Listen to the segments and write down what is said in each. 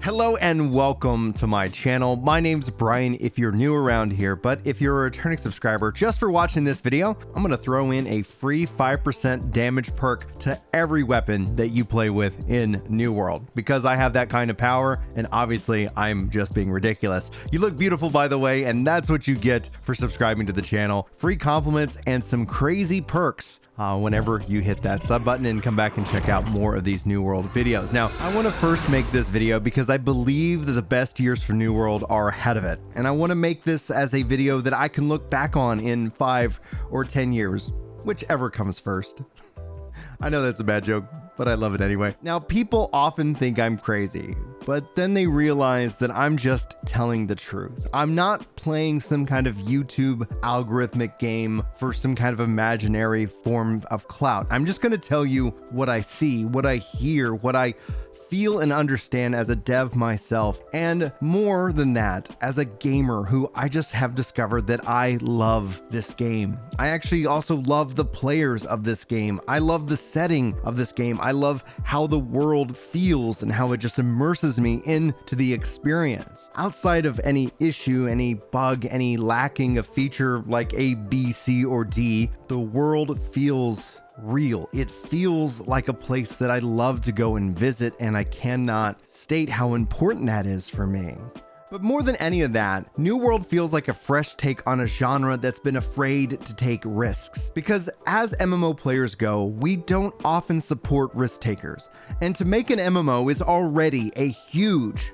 Hello and welcome to my channel. My name's Brian if you're new around here, but if you're a returning subscriber, just for watching this video, I'm gonna throw in a free 5% damage perk to every weapon that you play with in New World, because I have that kind of power, and obviously I'm just being ridiculous. You look beautiful, by the way, and that's what you get for subscribing to the channel. Free compliments and some crazy perks whenever you hit that sub button and come back and check out more of these New World videos. Now, I want to first make this video because I believe that the best years for New World are ahead of it. And I want to make this as a video that I can look back on in 5 or 10 years, whichever comes first. I know that's a bad joke, but I love it anyway. Now, people often think I'm crazy, but then they realize that I'm just telling the truth. I'm not playing some kind of YouTube algorithmic game for some kind of imaginary form of clout. I'm just gonna tell you what I see, what I hear, what I feel and understand as a dev myself, and more than that, as a gamer who I just have discovered that I love this game. I actually also love the players of this game. I love the setting of this game. I love how the world feels and how it just immerses me into the experience. Outside of any issue, any bug, any lacking of feature like A, B, C, or D, the world feels real. It feels like a place that I love to go and visit, and I cannot state how important that is for me. But more than any of that, New World feels like a fresh take on a genre that's been afraid to take risks. Because as MMO players go, we don't often support risk takers. And to make an MMO is already a huge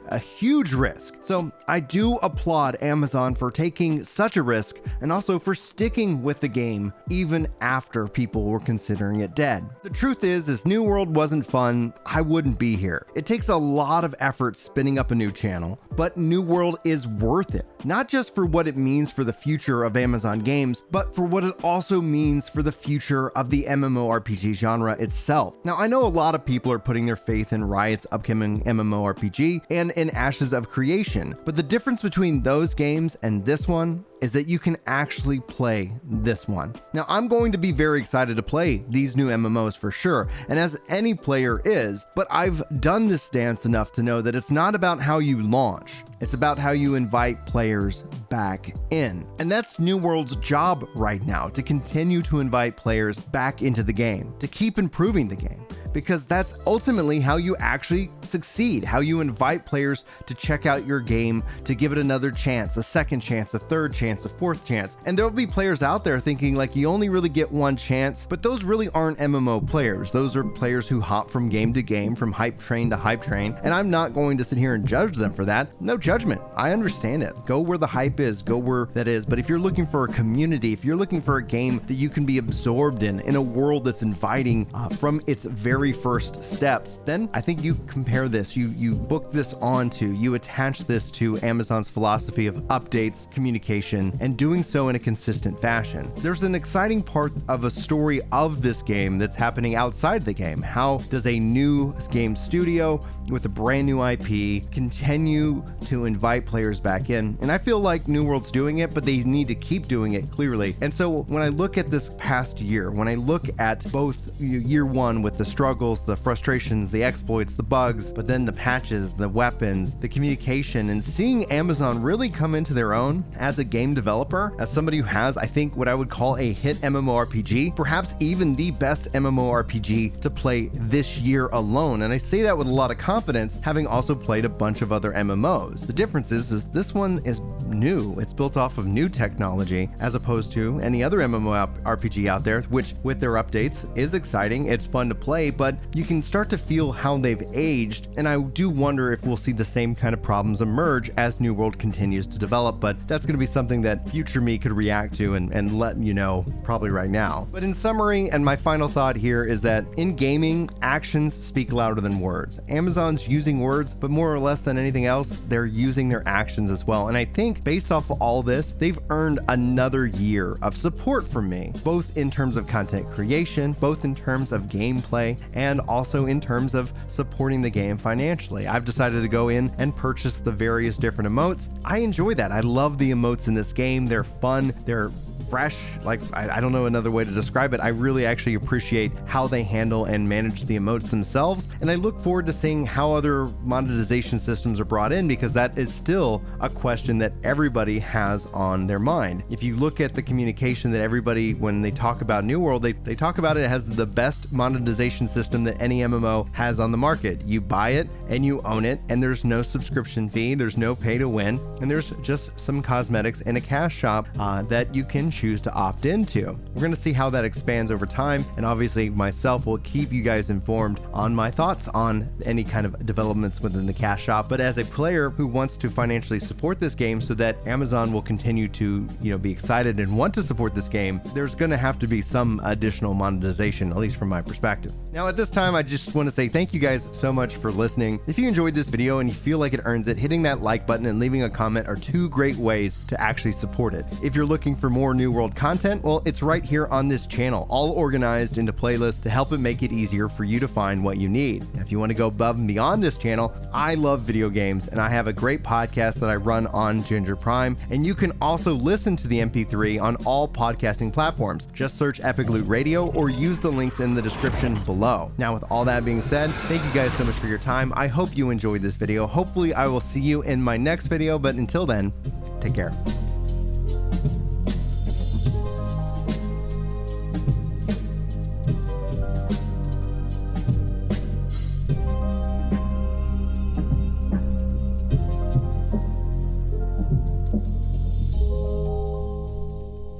risk. So I do applaud Amazon for taking such a risk and also for sticking with the game even after people were considering it dead. The truth is New World wasn't fun, I wouldn't be here. It takes a lot of effort spinning up a new channel, but New World is worth it. Not just for what it means for the future of Amazon games, but for what it also means for the future of the MMORPG genre itself. Now, I know a lot of people are putting their faith in Riot's upcoming MMORPG and in Ashes of Creation, but the difference between those games and this one is that you can actually play this one. Now, I'm going to be very excited to play these new MMOs for sure, and as any player is, but I've done this dance enough to know that it's not about how you launch, it's about how you invite players back in. And that's New World's job right now, to continue to invite players back into the game, to keep improving the game, because that's ultimately how you actually succeed, how you invite players to check out your game, to give it another chance, a second chance, a third chance, a fourth chance. And there'll be players out there thinking like you only really get one chance, but those really aren't MMO players. Those are players who hop from game to game, from hype train to hype train, and I'm not going to sit here and judge them for that. No judgment. I understand it. Go where the hype is, go where that is. But if you're looking for a community, if you're looking for a game that you can be absorbed in a world that's inviting from its very first steps, then I think you compare this, you book this onto, you attach this to Amazon's philosophy of updates, communication, and doing so in a consistent fashion. There's an exciting part of a story of this game that's happening outside the game. How does a new game studio with a brand new IP continue to invite players back in? And I feel like New World's doing it, but they need to keep doing it clearly. And so when I look at this past year, when I look at both year one with the struggles, the frustrations, the exploits, the bugs, but then the patches, the weapons, the communication, and seeing Amazon really come into their own as a game developer, as somebody who has, I think, what I would call a hit MMORPG, perhaps even the best MMORPG to play this year alone. And I say that with a lot of confidence, having also played a bunch of other MMOs. The difference is this one is new. It's built off of new technology as opposed to any other MMORPG out there, which with their updates is exciting. It's fun to play, but you can start to feel how they've aged. And I do wonder if we'll see the same kind of problems emerge as New World continues to develop, but that's going to be something that future me could react to and let you know probably right now. But in summary, and my final thought here is that in gaming, actions speak louder than words. Amazon's using words, but more or less than anything else, they're using their actions as well. And I think based off of all this, they've earned another year of support from me, both in terms of content creation, both in terms of gameplay, and also in terms of supporting the game financially. I've decided to go in and purchase the various different emotes. I enjoy that. I love the emotes in this game. They're fun. They're fresh. Like, I don't know another way to describe it. I really actually appreciate how they handle and manage the emotes themselves, and I look forward to seeing how other monetization systems are brought in, because that is still a question that everybody has on their mind. If you look at the communication that everybody, when they talk about New World, they talk about it as the best monetization system that any MMO has on the market. You buy it and you own it, and there's no subscription fee, there's no pay to win, and there's just some cosmetics and a cash shop that you can choose to opt into. We're going to see how that expands over time, and obviously myself will keep you guys informed on my thoughts on any kind of developments within the cash shop. But as a player who wants to financially support this game so that Amazon will continue to, be excited and want to support this game, there's going to have to be some additional monetization, at least from my perspective. Now at this time, I just want to say thank you guys so much for listening. If you enjoyed this video and you feel like it earns it, hitting that like button and leaving a comment are two great ways to actually support it. If you're looking for more New World content, well, it's right here on this channel, all organized into playlists to help it make it easier for you to find what you need. If you want to go above and beyond this channel, I love video games, and I have a great podcast that I run on Ginger Prime, and you can also listen to the MP3 on all podcasting platforms. Just search Epic Loot Radio or use the links in the description below. Now, with all that being said, thank you guys so much for your time. I hope you enjoyed this video. Hopefully I will see you in my next video, but until then, take care.